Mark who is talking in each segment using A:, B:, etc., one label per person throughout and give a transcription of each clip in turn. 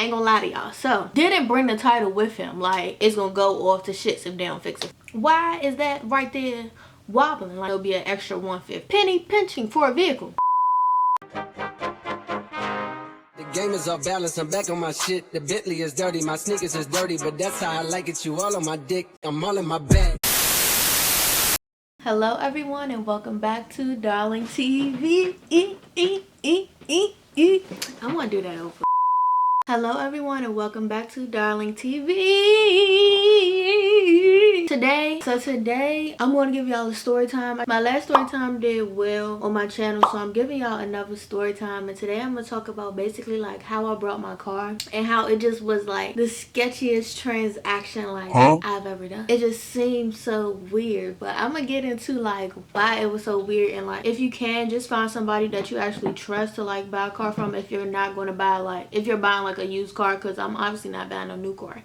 A: ain't gonna lie to y'all. So didn't bring the title with him, like it's gonna go off to shits if they don't fix it. Why is that right there wobbling? Like it'll be an extra 1/5 penny pinching for a vehicle.
B: The game is off balance, I'm back on my shit. The Bentley is dirty, my sneakers is dirty, but that's how I like it. You all on my dick, I'm all in my bag.
A: Hello everyone and welcome back to Darling TV. I want to do that over. Hello everyone and welcome back to Darling TV. Today I'm going to give y'all a story time. My last story time did well on my channel, so I'm giving y'all another story time, and today I'm going to talk about basically like how I brought my car and how it just was like the sketchiest transaction like I've ever done. It just seemed so weird, but I'm going to get into like why it was so weird, and like if you can just find somebody that you actually trust to like buy a car from if you're not going to buy like if you're buying like a used car, because I'm obviously not buying a new car.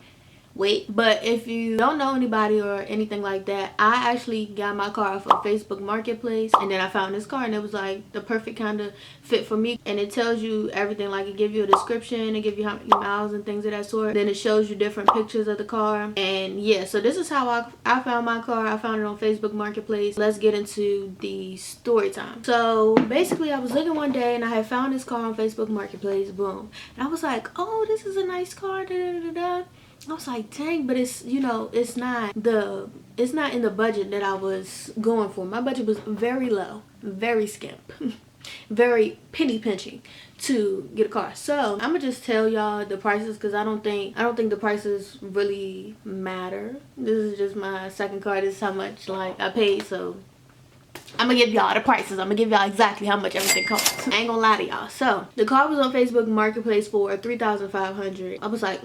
A: But if you don't know anybody or anything like that, I actually got my car off of Facebook Marketplace, and then I found this car and it was like the perfect kind of fit for me. And it tells you everything, like it gives you a description, it gives you how many miles and things of that sort. Then it shows you different pictures of the car. And yeah, so this is how I found my car. I found it on Facebook Marketplace. Let's get into the story time. So basically I was looking one day and I had found this car on Facebook Marketplace. Boom. And I was like, oh, this is a nice car. I was like, dang, but it's, you know, it's not in the budget that I was going for. My budget was very low, very skimp, very penny pinching to get a car. So I'm gonna just tell y'all the prices, because I don't think the prices really matter. This is just my second car. This is how much like I paid, so I'm gonna give y'all the prices. I'm gonna give y'all exactly how much everything costs. I ain't gonna lie to y'all. So the car was on Facebook Marketplace for $3,500. I was like,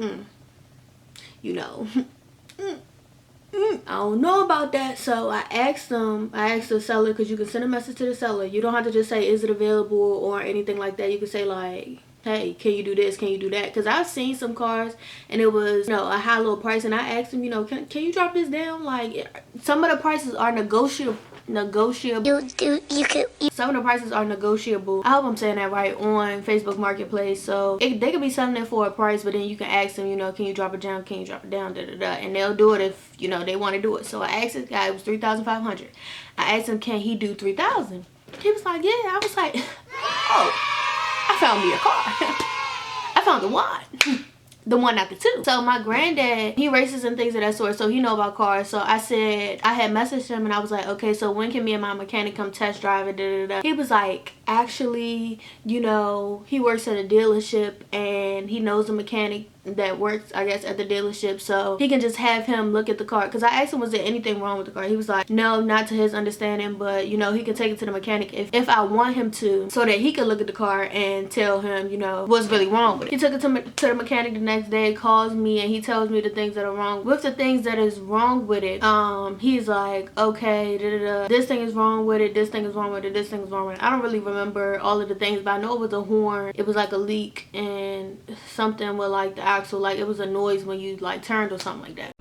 A: you know, I don't know about that. So I asked the seller, because you can send a message to the seller. You don't have to just say, is it available or anything like that. You can say like, hey, can you do this, can you do that? Because I've seen some cars and it was, you know, a high little price, and I asked them, you know, can you drop this down? Like some of the prices are negotiable. Some of the prices are negotiable. I hope I'm saying that right, on Facebook Marketplace. So they could be selling it for a price, but then you can ask them, you know, can you drop it down, can you drop it down, and they'll do it if, you know, they want to do it. So I asked this guy, it was $3,500. I asked him, can he do $3,000? He was like, yeah. I was like, oh, I found me a car. I found the one. The one, not the two. So my granddad, he races and things of that sort, so he know about cars. So I said, I had messaged him and I was like, okay, so when can me and my mechanic come test drive it? He was like, actually, you know, he works at a dealership and he knows a mechanic that works, I guess, at the dealership, so he can just have him look at the car. Because I asked him, was there anything wrong with the car? He was like, no, not to his understanding, but you know, he can take it to the mechanic if I want him to, so that he could look at the car and tell him, you know, what's really wrong with it. He took it to the mechanic the next day, calls me, and he tells me the things that are wrong with the things that is wrong with it. He's like, okay, this thing is wrong with it, this thing is wrong with it, this thing is wrong with it. I don't really remember all of the things, but I know it was a horn, it was like a leak, and something with like the axle, like it was a noise when you like turned or something like that.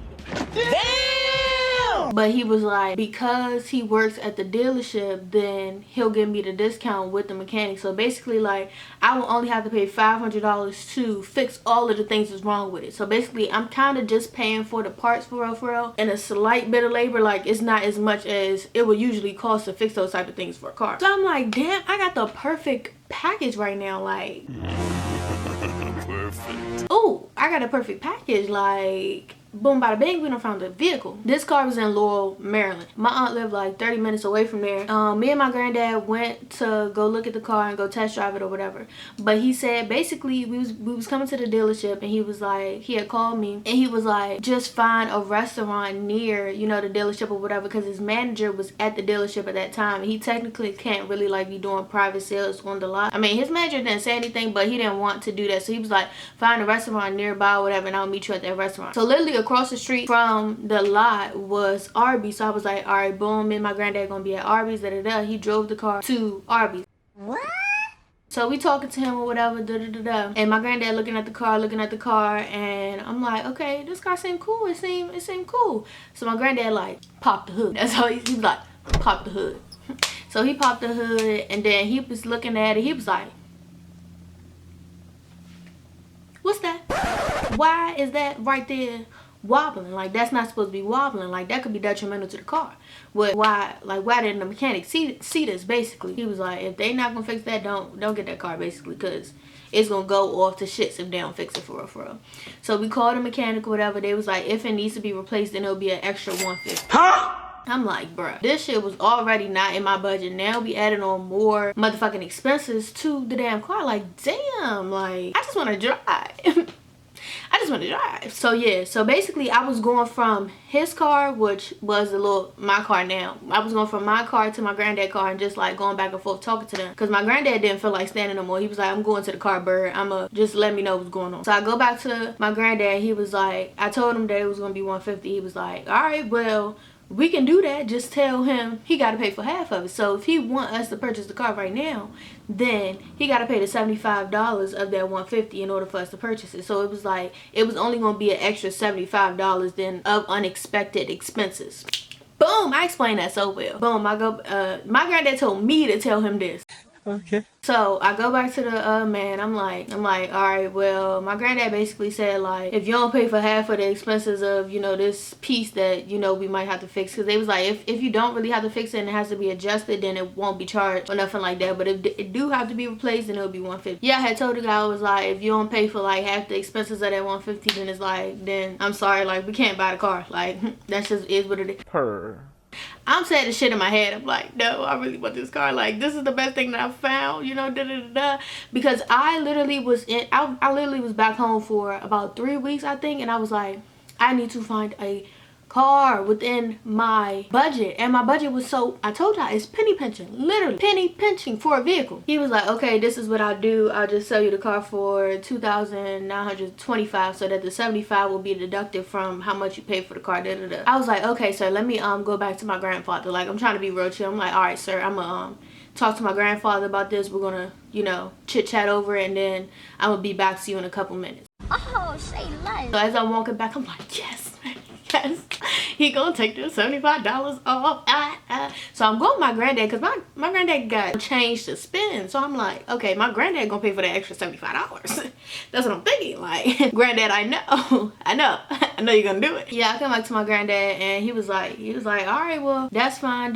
A: Damn! But he was like, because he works at the dealership, then he'll give me the discount with the mechanic. So basically, like, I will only have to pay $500 to fix all of the things that's wrong with it. So basically, I'm kind of just paying for the parts for real, and a slight bit of labor. Like, it's not as much as it would usually cost to fix those type of things for a car. So I'm like, damn, I got the perfect package right now. Like, perfect. Oh, I got a perfect package. Like, boom, bada bing, we done found a vehicle. This car was in Laurel, Maryland. My aunt lived like 30 minutes away from there. Me and my granddad went to go look at the car and go test drive it or whatever. But he said basically we was coming to the dealership, and he was like, he had called me and he was like, just find a restaurant near, you know, the dealership or whatever, because his manager was at the dealership at that time. He technically can't really like be doing private sales on the lot. I mean, his manager didn't say anything, but he didn't want to do that. So he was like, find a restaurant nearby or whatever, and I'll meet you at that restaurant. So literally across the street from the lot was Arby's. So I was like, all right, boom, me and my granddad gonna be at Arby's. He drove the car to Arby's. What? So we talking to him or whatever, and my granddad looking at the car, and I'm like, okay, this car seemed cool. It seemed cool. So my granddad like popped the hood. That's how he was like, pop the hood. So he popped the hood, and then he was looking at it. He was like, what's that? Why is that right there wobbling? Like, that's not supposed to be wobbling. Like, that could be detrimental to the car. But why didn't the mechanic see this? Basically, he was like, if they not gonna fix that, don't get that car, basically, because it's gonna go off to shits if they don't fix it for real. So we called a mechanic or whatever. They was like, if it needs to be replaced, then it'll be an extra $150. Huh? I'm like, bruh, this shit was already not in my budget. Now we adding on more motherfucking expenses to the damn car. Like, damn, like, I just want to drive. I just want to drive. So yeah, so basically I was going from his car, which was my car now. I was going from my car to my granddad's car and just like going back and forth talking to them. Because my granddad didn't feel like standing no more. He was like, I'm going to the car, bird. Just let me know what's going on. So I go back to my granddad. He was like, I told him that it was going to be $150. He was like, all right, well, we can do that. Just tell him he got to pay for half of it. So if he want us to purchase the car right now, then he got to pay the $75 of that $150 in order for us to purchase it. So it was like, it was only going to be an extra $75 then of unexpected expenses. Boom, I explained that so well. Boom, my granddad told me to tell him this. Okay. So I go back to the man. I'm like, all right, well, my granddad basically said, like, if you don't pay for half of the expenses of, you know, this piece that, you know, we might have to fix, because they was like, if you don't really have to fix it and it has to be adjusted, then it won't be charged or nothing like that. But if it do have to be replaced, then it'll be $150. Yeah, I had told the guy, I was like, if you don't pay for like half the expenses of that $150, then it's like, then I'm sorry, like, we can't buy the car. Like, that just is what it is. I'm saying the shit in my head. I'm like, no, I really want this car. Like, this is the best thing that I found, you know, because I literally was I literally was back home for about 3 weeks, I think, and I was like, I need to find a car within my budget. And my budget was, so I told y'all, it's penny pinching, literally penny pinching for a vehicle. He was like, okay, this is what I'll do. I'll just sell you the car for $2,925 so that the $75 will be deducted from how much you pay for the car. I was like, okay, sir, let me go back to my grandfather. Like, I'm trying to be real chill. I'm like, all right, sir, I'm gonna talk to my grandfather about this. We're gonna, you know, chit chat over it, and then I'm gonna be back to you in a couple minutes. Oh, say less. So as I'm walking back, I'm like, yes, yes, he gonna take the $75 off. So I'm going with my granddad, because my granddad got change to spend. So I'm like, okay, my granddad gonna pay for that extra $75. That's what I'm thinking. Like, granddad, I know you're gonna do it. Yeah, I come back to my granddad, and he was like, all right, well, that's fine.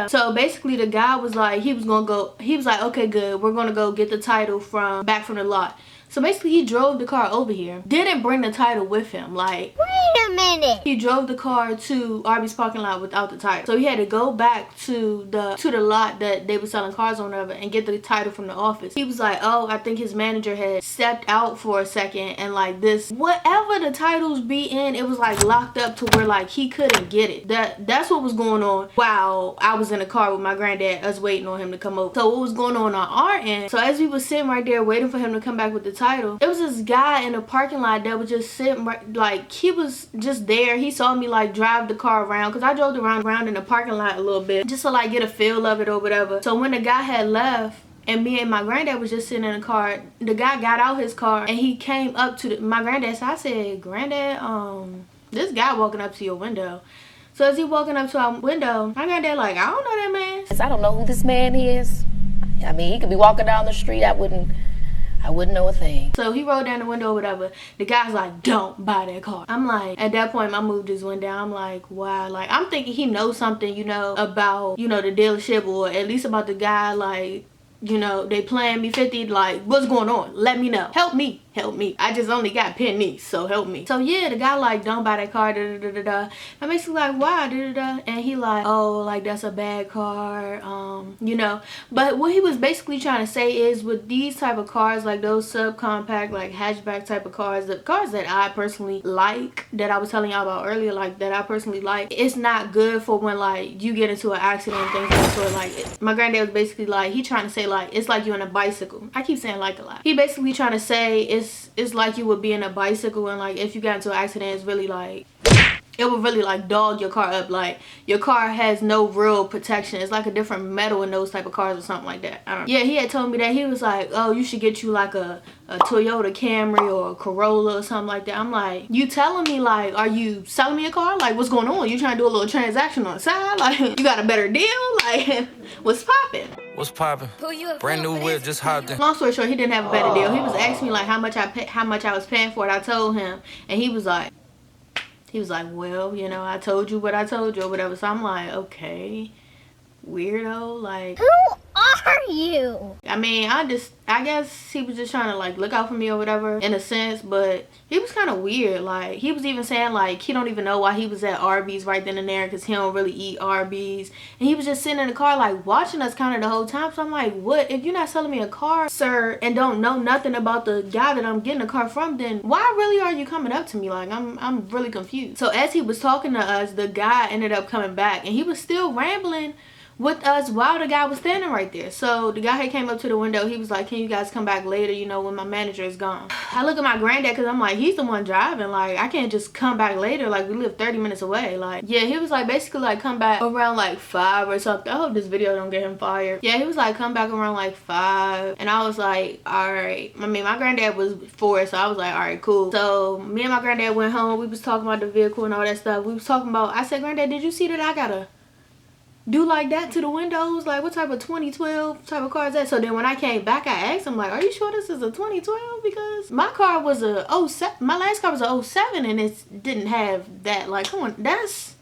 A: So basically the guy was like, he was like, okay, good, we're gonna go get the title back from the lot. So basically he drove the car over here, didn't bring the title with him. Like, wait a minute. He drove the car to Arby's parking lot without the title. So he had to go back to the lot that they were selling cars on over and get the title from the office. He was like, oh, I think his manager had stepped out for a second, and like this, whatever the titles be in, it was like locked up to where like he couldn't get it. That's what was going on while I was in the car with my granddad, us waiting on him to come over. So what was going on our end? So as we was sitting right there waiting for him to come back with the title, it was this guy in the parking lot that was just sitting right, like, he was just there. He saw me like drive the car around, because I drove around in the parking lot a little bit just to like get a feel of it or whatever. So when the guy had left and me and my granddad was just sitting in the car, the guy got out his car and he came up to my granddad. So I said, granddad, this guy walking up to your window. So as he walking up to our window, my granddad like, I don't know that man.
C: I don't know who this man is. I mean, he could be walking down the street. I wouldn't know a thing.
A: So he rolled down the window or whatever. The guy's like, don't buy that car. I'm like, at that point, I moved his window. I'm like, wow. Like, I'm thinking he knows something, you know, about, you know, the dealership, or at least about the guy. Like, you know, they playing me 50. Like, what's going on? Let me know. Help me. I just only got pennies, so help me. So yeah, the guy like, don't buy that car. I'm basically like, why? And he like, oh, like, that's a bad car. You know. But what he was basically trying to say is, with these type of cars, like those subcompact, like hatchback type of cars, the cars that I personally like, that I was telling y'all about earlier, like that I personally like, it's not good for when like you get into an accident and things like that. So like, my granddad was basically like, he trying to say like, it's like you on a bicycle. I keep saying like a lot. He basically trying to say it's like you would be in a bicycle, and like if you got into an accident, it's really like, it would really like dog your car up. Like, your car has no real protection. It's like a different metal in those type of cars or something like that. I don't know. Yeah, he had told me that. He was like, oh, you should get you like a Toyota Camry or a Corolla or something like that. I'm like, you telling me, like, are you selling me a car? Like, what's going on? You trying to do a little transaction on the side? Like, you got a better deal? Like, what's popping?
D: What's poppin'? Brand new whip, just hopped in.
A: Long story short, he didn't have a better deal. He was asking me like how much I was paying for it. I told him, and he was like, well, you know, I told you what I told you or whatever. So I'm like, okay, weirdo, like.
E: Who are you?
A: I mean, I guess he was just trying to like look out for me or whatever in a sense, but he was kind of weird. Like, he was even saying like he don't even know why he was at Arby's right then and there because he don't really eat Arby's, and he was just sitting in the car like watching us kind of the whole time. So I'm like, what, if you're not selling me a car, sir, and don't know nothing about the guy that I'm getting a car from, then why really are you coming up to me? Like, I'm really confused. So as he was talking to us, the guy ended up coming back, and he was still rambling with us while the guy was standing right there. So the guy had came up to the window. He was like, can you guys come back later, you know, when my manager is gone? I look at my granddad because I'm like, he's the one driving. Like, I can't just come back later. Like, we live 30 minutes away. Like, yeah, he was like basically like come back around like 5 or something. I hope this video don't get him fired. Yeah, he was like come back around like 5, and I was like, all right. I mean, my granddad was 4, so I was like, all right, cool. So me and my granddad went home. We was talking about the vehicle and all that stuff. We was talking about, I said, granddad, did you see that I gotta do like that to the windows? Like, what type of 2012 type of car is that? So then when I came back, I asked him like, are you sure this is a 2012? Because my car was a 07. My last car was a 07, and it didn't have that. Like, come on, that's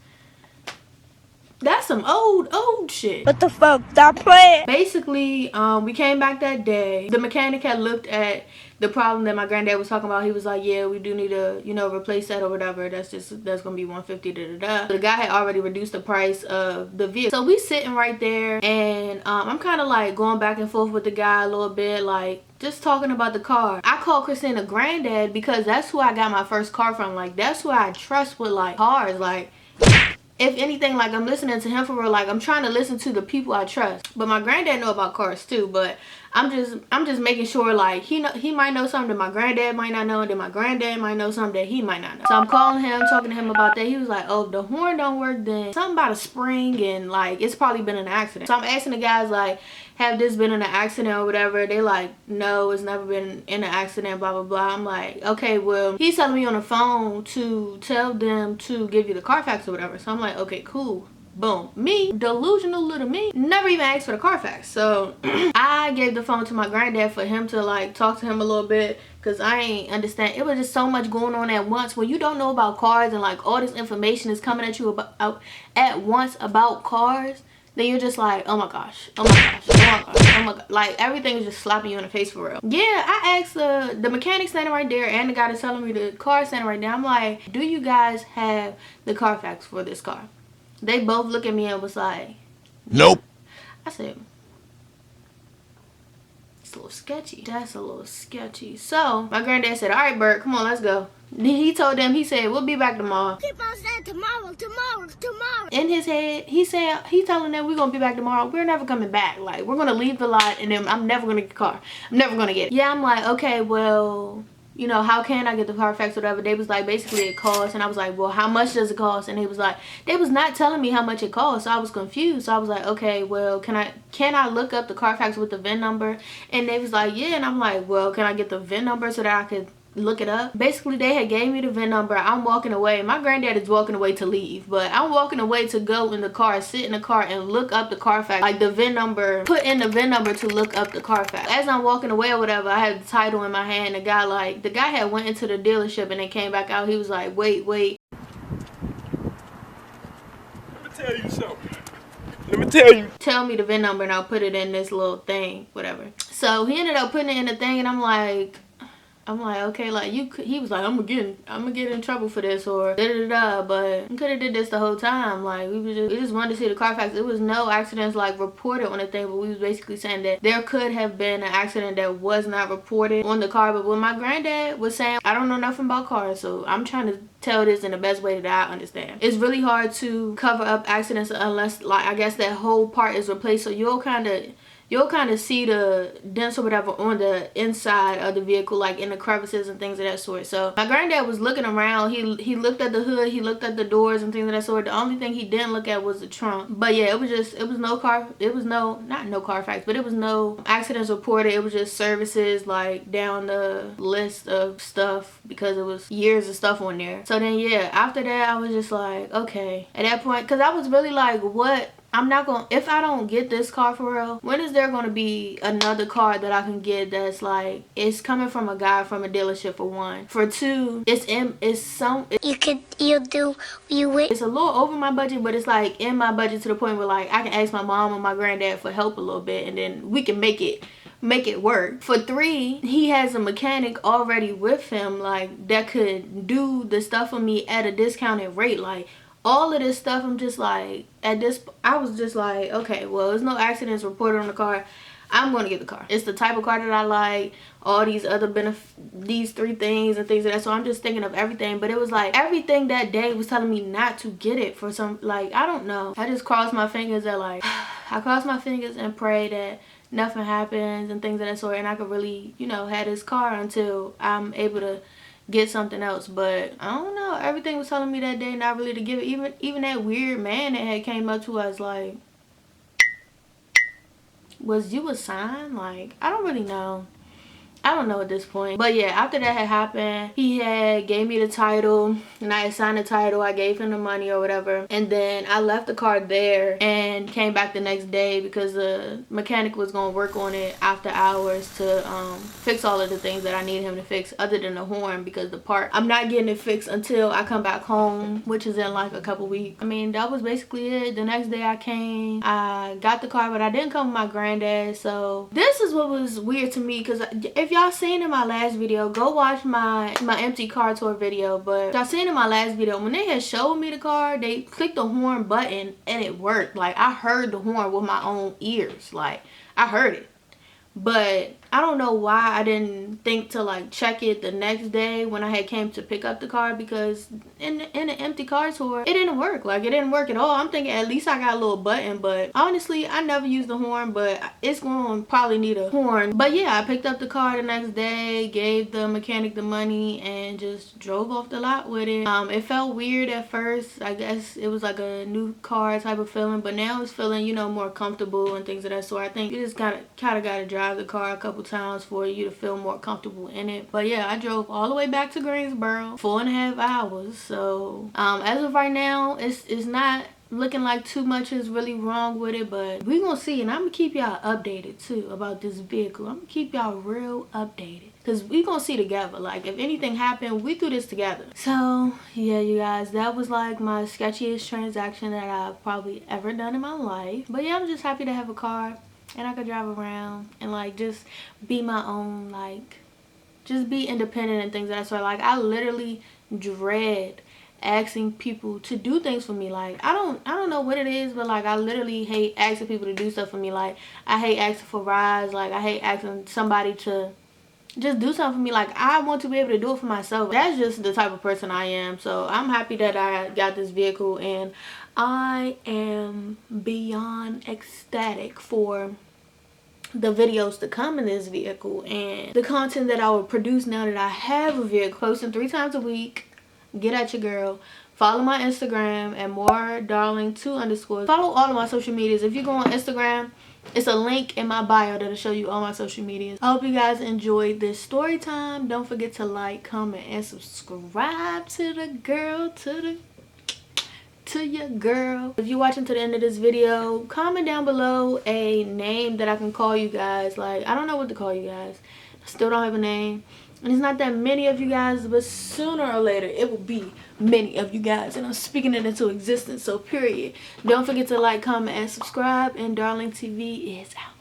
A: some old shit.
E: What the fuck? Stop playing.
A: Basically, we came back that day. The mechanic had looked at the problem that my granddad was talking about. He was like, yeah, we do need to, you know, replace that or whatever. That's gonna be $150, da da da. The guy had already reduced the price of the vehicle. So we sitting right there, and I'm kind of like going back and forth with the guy a little bit, like just talking about the car. I called Christina granddad because that's who I got my first car from. Like, that's who I trust with like cars. Like, if anything, like, I'm listening to him for real. Like, I'm trying to listen to the people I trust. But my granddad know about cars too. But I'm just making sure, like, he might know something that my granddad might not know, and then my granddad might know something that he might not know. So I'm calling him, talking to him about that. He was like, oh, if the horn don't work, then something about a spring, and like it's probably been an accident. So I'm asking the guys like, have this been in an accident or whatever? They like, no, it's never been in an accident, blah blah blah. I'm like, okay, well, he's telling me on the phone to tell them to give you the Carfax or whatever. So I'm like, okay, cool. Boom. Me, delusional little me, never even asked for the Carfax. So I gave the phone to my granddad for him to like talk to him a little bit, because I ain't understand. It was just so much going on at once. When you don't know about cars and like all this information is coming at you about at once about cars, then you're just like, oh my gosh, oh my gosh, oh my gosh, oh my god. Like, everything is just slapping you in the face for real. Yeah, I asked the mechanic standing right there and the guy that's telling me the car standing right there. I'm like, do you guys have the Carfax for this car? They both look at me and was like,
D: Nope.
A: I said, it's a little sketchy. That's a little sketchy. So my granddad said, all right, Bert, come on, let's go. He told them, he said, we'll be back tomorrow.
E: Keep on saying tomorrow.
A: In his head, he telling them we're gonna be back tomorrow. We're never coming back. Like, we're gonna leave the lot, and then I'm never gonna get the car. I'm never gonna get it. Yeah, I'm like, okay, well, you know, how can I get the Carfax or whatever? They was like, basically it costs. And I was like, well, how much does it cost? And they was like, they was not telling me how much it cost. So I was confused. So I was like, okay, well, can I look up the Carfax with the VIN number? And they was like, yeah. And I'm like, well, can I get the VIN number so that I could look it up? Basically, they had gave me the VIN number. I'm walking away. My granddad is walking away to leave, but I'm walking away to go in the car, sit in the car, and look up the Carfax, like the VIN number, put in the VIN number to look up the Carfax. As I'm walking away or whatever, I had the title in my hand. The guy had went into the dealership and then came back out. He was like, wait.
F: Let me tell you something. Let me tell you.
A: Tell me the VIN number and I'll put it in this little thing, whatever. So he ended up putting it in the thing, and I'm like, okay, like, he was like, I'm gonna get in trouble for this or da da da, but we could have did this the whole time. Like, we just wanted to see the Carfax. It was no accidents like reported on the thing, but we was basically saying that there could have been an accident that was not reported on the car. But what my granddad was saying, I don't know nothing about cars, so I'm trying to tell this in the best way that I understand. It's really hard to cover up accidents unless, like, I guess that whole part is replaced, so you'll kind of see the dents or whatever on the inside of the vehicle, like in the crevices and things of that sort. So my granddad was looking around. He looked at the hood, he looked at the doors and things of that sort. The only thing he didn't look at was the trunk. But yeah, it was no Carfax, but it was no accidents reported. It was just services, like, down the list of stuff, because it was years of stuff on there. So then yeah, after that I was just like, okay. At that point, because I was really like, what I'm not gonna, if I don't get this car for real, when is there gonna be another car that I can get that's like, it's coming from a guy from a dealership, for one. For two, it's a little over my budget, but it's like in my budget to the point where like I can ask my mom or my granddad for help a little bit and then we can make it work. For three, he has a mechanic already with him, like, that could do the stuff for me at a discounted rate. Like, all of this stuff, I'm just like, I was just like, okay, well, there's no accidents reported on the car. I'm gonna get the car. It's the type of car that I like. All these other these three things and things like that. So I'm just thinking of everything. But it was like everything that day was telling me not to get it for some, like, I don't know. I just crossed my fingers that like, I crossed my fingers and pray that nothing happens and things of that sort. And I could really, you know, have this car until I'm able to get something else. But I don't know. Everything was telling me that day not really to give it. Even that weird man that had came up to us like, was you a sign? Like, I don't really know. I don't know at this point. But yeah, after that had happened, he had gave me the title and I had signed the title. I gave him the money or whatever. And then I left the car there and came back the next day because the mechanic was going to work on it after hours to fix all of the things that I needed him to fix other than the horn, because the part, I'm not getting it fixed until I come back home, which is in like a couple weeks. I mean, that was basically it. The next day I came, I got the car, but I didn't come with my granddad. So this is what was weird to me, because if y'all seen in my last video, go watch my empty car tour video. But y'all seen in my last video, when they had showed me the car, they clicked the horn button and it worked. Like, I heard the horn with my own ears. Like, I heard it. But I don't know why I didn't think to like check it the next day when I had came to pick up the car, because in the empty car tour, it didn't work. Like, it didn't work at all. I'm thinking at least I got a little button, but honestly, I never used the horn, but it's going to probably need a horn. But yeah, I picked up the car the next day, gave the mechanic the money, and just drove off the lot with it. It felt weird at first. I guess it was like a new car type of feeling, but now it's feeling, you know, more comfortable and things of that sort. I think you just kind of got to drive the car a couple times for you to feel more comfortable in it. But yeah, I drove all the way back to Greensboro, 4.5 hours. So as of right now, it's not looking like too much is really wrong with it, but we gonna see. And I'm gonna keep y'all updated too about this vehicle. I'm gonna keep y'all real updated, because we gonna see together. Like, if anything happened, we do this together. So yeah, you guys, that was like my sketchiest transaction that I've probably ever done in my life. But yeah, I'm just happy to have a car and I could drive around and like just be my own, like just be independent and things of that sort. Like, I literally dread asking people to do things for me. Like, I don't know what it is, but like, I literally hate asking people to do stuff for me. Like, I hate asking for rides. Like, I hate asking somebody to just do something for me. Like, I want to be able to do it for myself. That's just the type of person I am. So I'm happy that I got this vehicle, and I am beyond ecstatic for the videos to come in this vehicle and the content that I will produce now that I have a vehicle. Posting 3 times a week. Get at your girl. Follow my Instagram at moredarling2_. Follow all of my social medias. If you go on Instagram, it's a link in my bio that'll show you all my social medias. I hope you guys enjoyed this story time. Don't forget to like, comment, and subscribe to the girl, to your girl. If you're watching to the end of this video, comment down below a name that I can call you guys. Like, I don't know what to call you guys. I still don't have a name. And it's not that many of you guys, but sooner or later it will be many of you guys, and I'm speaking it into existence. So period. Don't forget to like, comment, and subscribe, and Darling TV is out.